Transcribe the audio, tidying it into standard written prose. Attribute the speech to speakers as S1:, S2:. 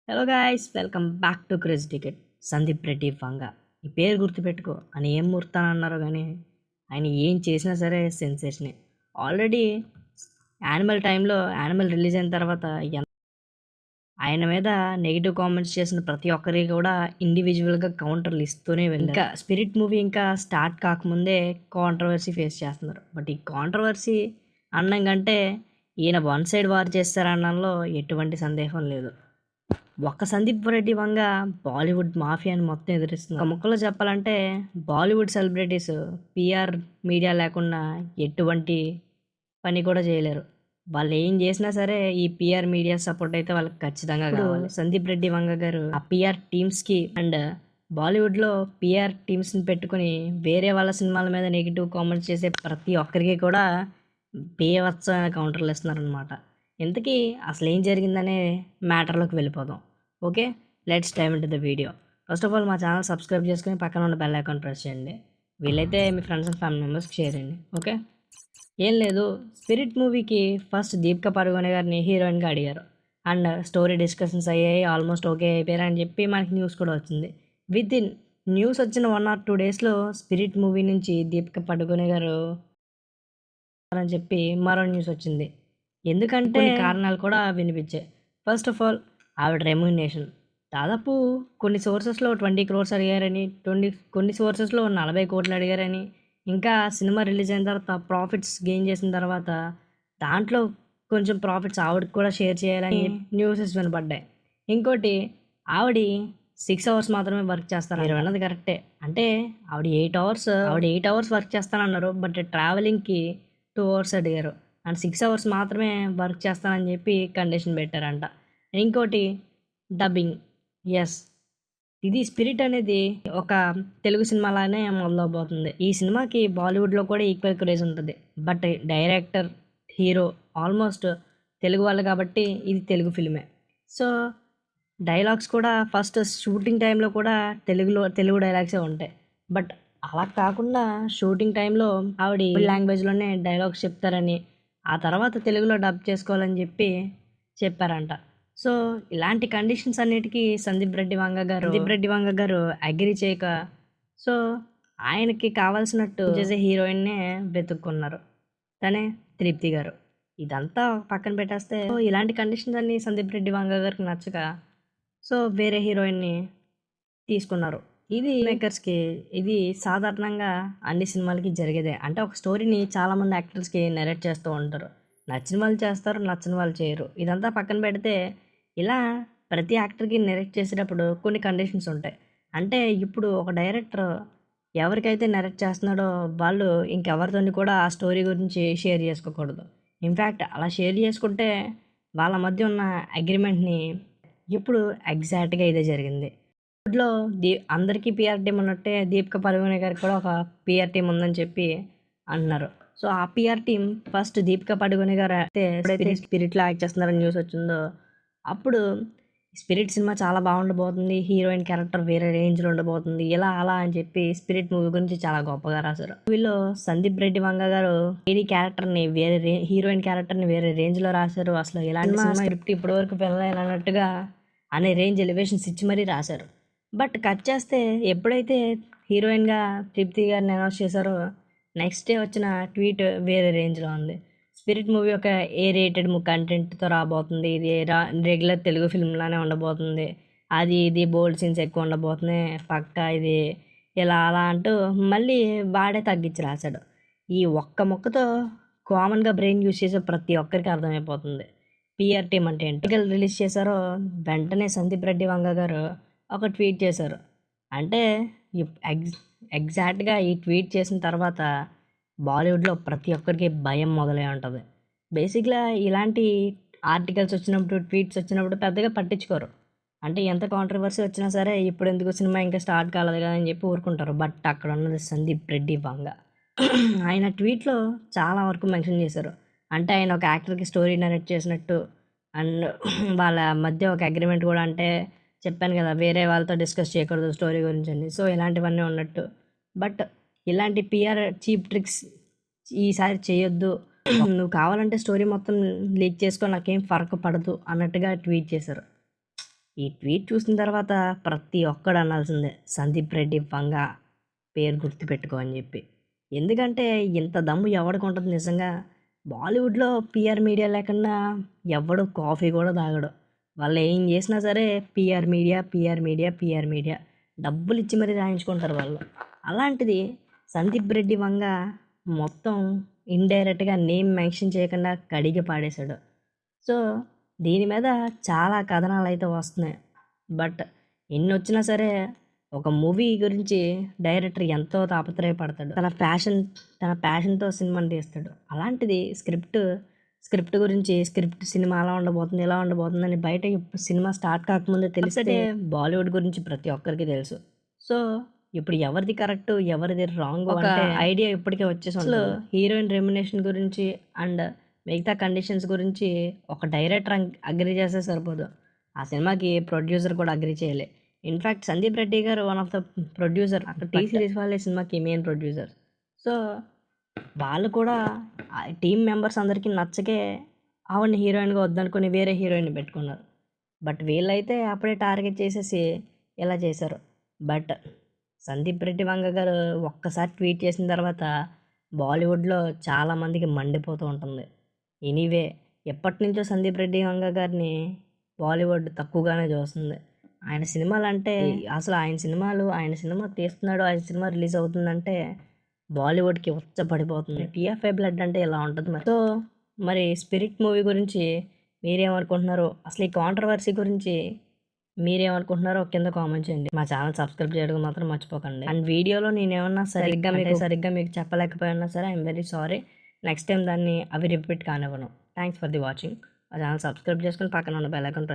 S1: Hello guys, welcome back to craze ticket. Sandeep Reddy Vanga ఈ పేరు గుర్తుపెట్టుకో. ఆయన ఏం ముర్తానన్నారు కానీ ఆయన ఏం చేసినా సరే సెన్సేషనే. ఆల్రెడీ యానిమల్ టైంలో యానిమల్ రిలీజ్ అయిన తర్వాత ఆయన మీద నెగిటివ్ కామెంట్స్ చేసిన ప్రతి ఒక్కరికి కూడా ఇండివిజువల్గా కౌంటర్లు ఇస్తూనే వెళ్ళారు. ఇంకా స్పిరిట్ మూవీ ఇంకా స్టార్ట్ కాకముందే కాంట్రవర్సీ ఫేస్ చేస్తున్నారు. బట్ ఈ కాంట్రవర్సీ అన్నం కంటే ఈయన వన్ సైడ్ వార్ చేస్తారనడంలో ఎటువంటి సందేహం లేదు. ఒక్క సందీప్ రెడ్డి వంగ బాలీవుడ్ మాఫియాని మొత్తం ఎదురిస్తుంది. ఒక ముక్కలో చెప్పాలంటే బాలీవుడ్ సెలబ్రిటీస్ పిఆర్ మీడియా లేకుండా ఎటువంటి పని కూడా చేయలేరు. వాళ్ళు ఏం చేసినా సరే ఈ పిఆర్ మీడియా సపోర్ట్ అయితే వాళ్ళకి ఖచ్చితంగా కావాలి. సందీప్ రెడ్డి వంగ గారు ఆ పిఆర్ టీమ్స్కి అండ్ బాలీవుడ్లో పిఆర్ టీమ్స్ని పెట్టుకుని వేరే వాళ్ళ సినిమాల మీద నెగిటివ్ కామెంట్స్ చేసే ప్రతి ఒక్కరికి కూడా బేవత్సమైన కౌంటర్లు ఇస్తున్నారనమాట. ఇంతకీ అసలు ఏం జరిగిందనే మ్యాటర్లోకి వెళ్ళిపోదాం. Okay, let's dive into the video. First of all మా ఛానల్ సబ్స్క్రైబ్ చేసుకుని పక్కన ఉన్న బెల్ ఐకాన్ ప్రెస్ చేయండి. వీలైతే మీ ఫ్రెండ్స్ అండ్ ఫ్యామిలీ మెంబర్స్కి షేర్ చేయండి. ఓకే, ఏం లేదు, స్పిరిట్ మూవీకి ఫస్ట్ దీపికా పడుకోనే గారిని హీరోయిన్గా అడిగారు అండ్ స్టోరీ డిస్కషన్స్ అయ్యాయి, ఆల్మోస్ట్ ఓకే అయిపోయారు అని చెప్పి మనకి న్యూస్ కూడా వచ్చింది. విత్ ఇన్ న్యూస్ వచ్చిన 1 or 2 డేస్లో స్పిరిట్ మూవీ నుంచి దీపికా పడుకోనే గారు అని చెప్పి మరో న్యూస్ వచ్చింది. ఎందుకంటే కారణాలు కూడా వినిపించాయి. ఫస్ట్ ఆఫ్ ఆల్ ఆవిడ రెమ్యునేషన్ దాదాపు కొన్ని సోర్సెస్లో 20 crores అడిగారని, కొన్ని సోర్సెస్లో 40 కోట్లు అడిగారని, ఇంకా సినిమా రిలీజ్ అయిన తర్వాత ప్రాఫిట్స్ గెయిన్ చేసిన తర్వాత దాంట్లో కొంచెం ప్రాఫిట్స్ ఆవిడకి కూడా షేర్ చేయాలని న్యూసెస్ వినపడ్డాయి. ఇంకోటి, ఆవిడ 6 hours మాత్రమే వర్క్ చేస్తారు. మీరు అన్నది కరెక్టే. అంటే ఆవిడ 8 hours వర్క్ చేస్తానన్నారు. బట్ ట్రావెలింగ్కి 2 hours అడిగారు అండ్ 6 hours మాత్రమే వర్క్ చేస్తానని చెప్పి కండిషన్ పెట్టారంట. ఇంకోటి డబ్బింగ్. ఎస్, ఇది స్పిరిట్ అనేది ఒక తెలుగు సినిమాలానే మొదలవబోతుంది. ఈ సినిమాకి బాలీవుడ్లో కూడా ఈక్వల్ క్రేజ్ ఉంటుంది. But director, hero almost Telugu వాళ్ళు కాబట్టి ఇది తెలుగు ఫిల్మే. సో డైలాగ్స్ కూడా ఫస్ట్ షూటింగ్ టైంలో కూడా తెలుగు డైలాగ్సే ఉంటాయి. బట్ అలా కాకుండా షూటింగ్ టైంలో ఆవిడ లాంగ్వేజ్లోనే డైలాగ్స్ చెప్తారని, ఆ తర్వాత తెలుగులో డబ్ చేసుకోవాలని చెప్పి చెప్పారంట. సో ఇలాంటి కండిషన్స్ అన్నిటికీ సందీప్ రెడ్డి వంగ గారు అగ్రి చేయక, సో ఆయనకి కావాల్సినట్టు చేసే హీరోయిన్నే వెతుక్కున్నారు. తనే తృప్తి గారు. ఇదంతా పక్కన పెట్టేస్తే ఇలాంటి కండిషన్స్ అన్నీ సందీప్ రెడ్డి వంగ గారికి నచ్చక సో వేరే హీరోయిన్ని తీసుకున్నారు. ఇది మేకర్స్కి ఇది సాధారణంగా అన్ని సినిమాలకి జరిగేదే. అంటే ఒక స్టోరీని చాలామంది యాక్టర్స్కి నెరేట్ చేస్తూ ఉంటారు. నచ్చిన వాళ్ళు చేస్తారు, నచ్చని వాళ్ళు చేయరు. ఇదంతా పక్కన పెడితే ఇలా ప్రతి యాక్టర్కి నెరేట్ చేసేటప్పుడు కొన్ని కండిషన్స్ ఉంటాయి. అంటే ఇప్పుడు ఒక డైరెక్టర్ ఎవరికైతే నెరేట్ చేస్తున్నాడో వాళ్ళు ఇంకెవరితో కూడా ఆ స్టోరీ గురించి షేర్ చేసుకోకూడదు. ఇన్ఫ్యాక్ట్ అలా షేర్ చేసుకుంటే వాళ్ళ మధ్య ఉన్న అగ్రిమెంట్ని ఇప్పుడు ఎగ్జాక్ట్గా ఇదే జరిగింది. ఇప్పట్లో అందరికీ పిఆర్ టీం ఉన్నట్టే దీపికా పడుకోనే గారికి కూడా ఒక పిఆర్ టీం ఉందని చెప్పి అంటున్నారు. సో ఆ పిఆర్ టీం ఫస్ట్ దీపికా పడుకోనే గారు అయితే ఎప్పుడైతే స్పిరిట్లో యాక్ట్ చేస్తున్నారని న్యూస్ వచ్చిందో అప్పుడు స్పిరిట్ సినిమా చాలా బాగుండబోతుంది, హీరోయిన్ క్యారెక్టర్ వేరే రేంజ్లో ఉండబోతుంది, ఇలా అలా అని చెప్పి స్పిరిట్ మూవీ గురించి చాలా గొప్పగా రాశారు. మూవీలో సందీప్ రెడ్డి వంగ గారు లేడీ క్యారెక్టర్ని హీరోయిన్ క్యారెక్టర్ని వేరే రేంజ్లో రాశారు. అసలు ఇలాంటి స్క్రిప్ట్ ఇప్పటివరకు వెళ్ళాలన్నట్టుగా అనే రేంజ్ ఎలివేషన్స్ ఇచ్చి మరీ రాశారు. బట్ కట్ చేస్తే ఎప్పుడైతే హీరోయిన్గా తృప్తి గారిని అనౌన్స్ చేశారో నెక్స్ట్ డే వచ్చిన ట్వీట్ వేరే రేంజ్లో ఉంది. స్పిరిట్ మూవీ ఒక ఏ రేటెడ్ కంటెంట్తో రాబోతుంది, ఇది రెగ్యులర్ తెలుగు ఫిల్మ్లానే ఉండబోతుంది, అది ఇది బోల్డ్ సీన్స్ ఎక్కువ ఉండబోతున్నాయి పక్కా, ఇది ఇలా అలా అంటూ మళ్ళీ వాడే తగ్గించి రాశాడు. ఈ ఒక్క మొక్కతో కామన్గా బ్రెయిన్ యూజ్ చేసే ప్రతి ఒక్కరికి అర్థమైపోతుంది పిఆర్ టీమ్ అంటే ఏంటి. రిలీజ్ చేశారో వెంటనే సందీప్ రెడ్డి వంగ గారు ఒక ట్వీట్ చేశారు. అంటే ఎగ్జాక్ట్గా ఈ ట్వీట్ చేసిన తర్వాత బాలీవుడ్లో ప్రతి ఒక్కరికి భయం మొదలై ఉంటుంది. బేసిక్గా ఇలాంటి ఆర్టికల్స్ వచ్చినప్పుడు, ట్వీట్స్ వచ్చినప్పుడు పెద్దగా పట్టించుకోరు. అంటే ఎంత కాంట్రవర్సీ వచ్చినా సరే ఇప్పుడు ఎందుకు సినిమా ఇంకా స్టార్ట్ కాలేదు కదా అని చెప్పి ఊరుకుంటారు. బట్ అక్కడ ఉన్నది సందీప్ రెడ్డి వంగ. ఆయన ట్వీట్లో చాలా వరకు మెన్షన్ చేశారు. అంటే ఆయన ఒక యాక్టర్కి స్టోరీ నరేట్ చేసినట్టు అండ్ వాళ్ళ మధ్య ఒక అగ్రిమెంట్ కూడా, అంటే చెప్పాను కదా వేరే వాళ్ళతో డిస్కస్ చేయకూడదు స్టోరీ గురించి అని. సో ఇలాంటివన్నీ ఉన్నట్టు. బట్ ఇలాంటి పిఆర్ చీప్ ట్రిక్స్ ఈసారి చేయొద్దు, నువ్వు కావాలంటే స్టోరీ మొత్తం లీక్ చేసుకో, నాకేం ఫరక్ పడదు అన్నట్టుగా ట్వీట్ చేశారు. ఈ ట్వీట్ చూసిన తర్వాత ప్రతి ఒక్కడు అనాల్సిందే సందీప్ రెడ్డి వంగ పేరు గుర్తుపెట్టుకో అని చెప్పి. ఎందుకంటే ఇంత దమ్ము ఎవడికి ఉంటుంది నిజంగా. బాలీవుడ్‌లో పీఆర్ మీడియా లేకుండా ఎవ్వడు కాఫీ కూడా తాగడు. వాళ్ళు ఏం చేసినా సరే PR media, PR media, PR media డబ్బులిచ్చి మరీ రాయించుకుంటారు వాళ్ళు. అలాంటిది సందీప్ రెడ్డి వంగ మొత్తం ఇండైరెక్ట్‌గా నేమ్ మెన్షన్ చేయకుండా కడిగి పాడేశాడు. సో, దీని మీద చాలా కథనాలైతే వస్తున్నాయి. బట్ ఎన్నొచ్చినా సరే ఒక మూవీ గురించి డైరెక్టర్ ఎంతో తాపత్రయపడతాడు. తన ప్యాషన్‌తో సినిమాని తీస్తాడు. అలాంటిది స్క్రిప్ట్ గురించి సినిమా అలా ఉండబోతుంది, ఇలా ఉండబోతుందని బయట సినిమా స్టార్ట్ కాకముందే తెలిస్తే బాలీవుడ్ గురించి ప్రతి ఒక్కరికి తెలుసు. సో, ఇప్పుడు ఎవరిది కరెక్ట్, ఎవరిది రాంగ్ ఒక ఐడియా ఇప్పటికే వచ్చేసి అసలు హీరోయిన్ రెమ్యునేషన్ గురించి అండ్ మిగతా కండిషన్స్ గురించి ఒక డైరెక్టర్ అగ్రి చేస్తే సరిపోదు. ఆ సినిమాకి ప్రొడ్యూసర్ కూడా అగ్రి చేయాలి. ఇన్ఫ్యాక్ట్ సందీప్ రెడ్డి గారు వన్ ఆఫ్ ద ప్రొడ్యూసర్. అక్కడ టీ సిరీస్ వాళ్ళే సినిమాకి మెయిన్ ప్రొడ్యూసర్. సో, వాళ్ళు కూడా టీం మెంబర్స్ అందరికీ నచ్చకే ఆవిడని హీరోయిన్గా వద్దనుకుని వేరే హీరోయిన్ పెట్టుకున్నారు. బట్ వీళ్ళైతే అప్పుడే టార్గెట్ చేసేసి ఇలా చేశారు. బట్ సందీప్ రెడ్డి వంగ గారు ఒక్కసారి ట్వీట్ చేసిన తర్వాత బాలీవుడ్లో చాలామందికి మండిపోతూ ఉంటుంది. ఎనీవే ఎప్పటినుంచో సందీప్ రెడ్డి వంగ గారిని బాలీవుడ్ తక్కువగానే చూస్తుంది. ఆయన సినిమాలు అంటే అసలు ఆయన సినిమా తీస్తున్నాడు, ఆయన సినిమా రిలీజ్ అవుతుందంటే బాలీవుడ్కి ఉచ్చపడిపోతుంది. టీఎఫ్ఐ బ్లడ్ అంటే ఇలా ఉంటుంది. మరి సో మరి స్పిరిట్ మూవీ గురించి మీరేమనుకుంటున్నారో, అసలు ఈ కాంట్రవర్సీ గురించి మీరేమనుకుంటున్నారో కింద కామెంట్ చేయండి. మా ఛానల్ సబ్స్క్రైబ్ చేయడం మాత్రం మర్చిపోకండి. అండ్ వీడియోలో నేను ఏమన్నా సరిగ్గా మీకు చెప్పలేకపోయినా సరే I'm very sorry. Next time దాన్ని అవి రిపీట్ కానివ్వను. Thanks for the watching. మా ఛానల్ సబ్స్క్రైబ్ చేసుకుని పక్కన ఉన్న బెల్ ఐకాన్